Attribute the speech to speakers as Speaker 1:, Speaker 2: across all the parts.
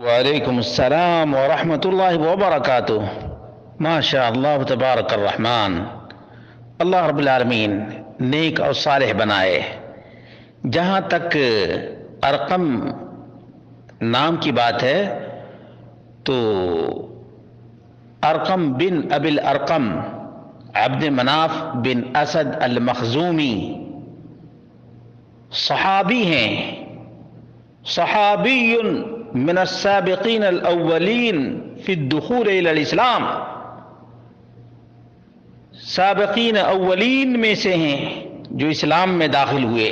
Speaker 1: وعلیکم السلام ورحمۃ اللہ وبرکاتہ۔ ماشاء اللہ تبارک الرحمن۔ اللہ رب العالمین نیک اور صالح بنائے۔ جہاں تک ارقم نام کی بات ہے تو ارقم بن ابی الارقم عبد مناف بن اسد المخزومی صحابی ہیں، صحابی من السابقین الاولین فی الدخول الی الاسلام، سابقین اولین میں سے ہیں جو اسلام میں داخل ہوئے۔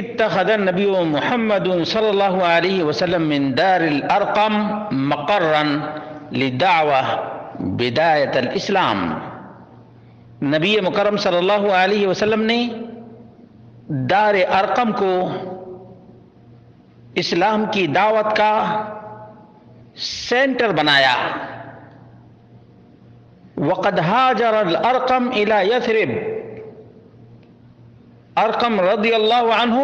Speaker 1: اتخذ النبی محمد صلی اللہ علیہ وسلم من دار الارقم مقرا للدعوہ بدایت الاسلام۔ نبی مکرم صلی اللہ علیہ وسلم نے دار ارقم کو اسلام کی دعوت کا سینٹر بنایا۔ وقد ہاجر الارقم الی یثرب، ارقم رضی اللہ عنہ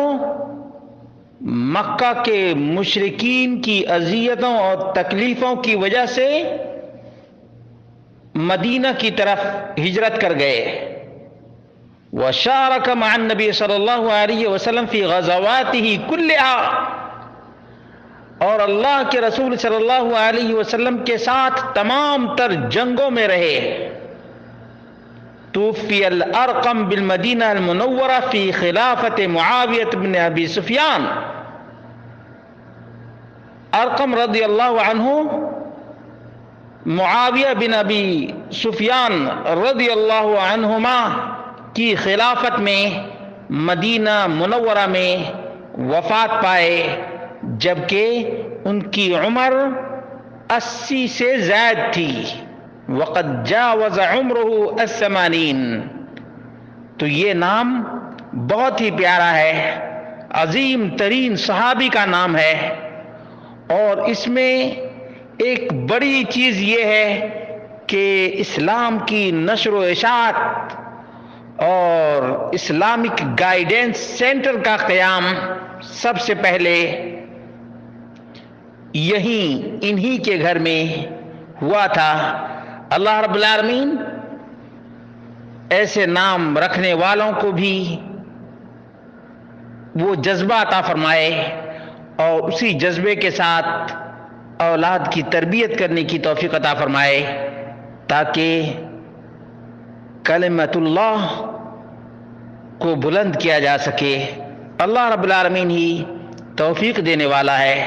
Speaker 1: مکہ کے مشرکین کی اذیتوں اور تکلیفوں کی وجہ سے مدینہ کی طرف ہجرت کر گئے۔ وشارک مع النبی صلی اللہ علیہ وسلم فی غزواتہ کلہا، اور اللہ کے رسول صلی اللہ علیہ وسلم کے ساتھ تمام تر جنگوں میں رہے۔ توفی الارقم بالمدینہ المنورہ فی خلافت معاویہ بن ابی سفیان۔ ارقم رضی اللہ عنہ معاویہ بن ابی سفیان رضی اللہ عنہما کی خلافت میں مدینہ منورہ میں وفات پائے، جبکہ ان کی عمر 80 سے زائد تھی۔ وقد جاوز عمرہ 80۔ تو یہ نام بہت ہی پیارا ہے، عظیم ترین صحابی کا نام ہے، اور اس میں ایک بڑی چیز یہ ہے کہ اسلام کی نشر و اشاعت اور اسلامک گائیڈنس سینٹر کا قیام سب سے پہلے انہی کے گھر میں ہوا تھا۔ اللہ رب العالمین ایسے نام رکھنے والوں کو بھی وہ جذبہ عطا فرمائے اور اسی جذبے کے ساتھ اولاد کی تربیت کرنے کی توفیق عطا فرمائے، تاکہ کلمۃ اللہ کو بلند کیا جا سکے۔ اللہ رب العالمین ہی توفیق دینے والا ہے۔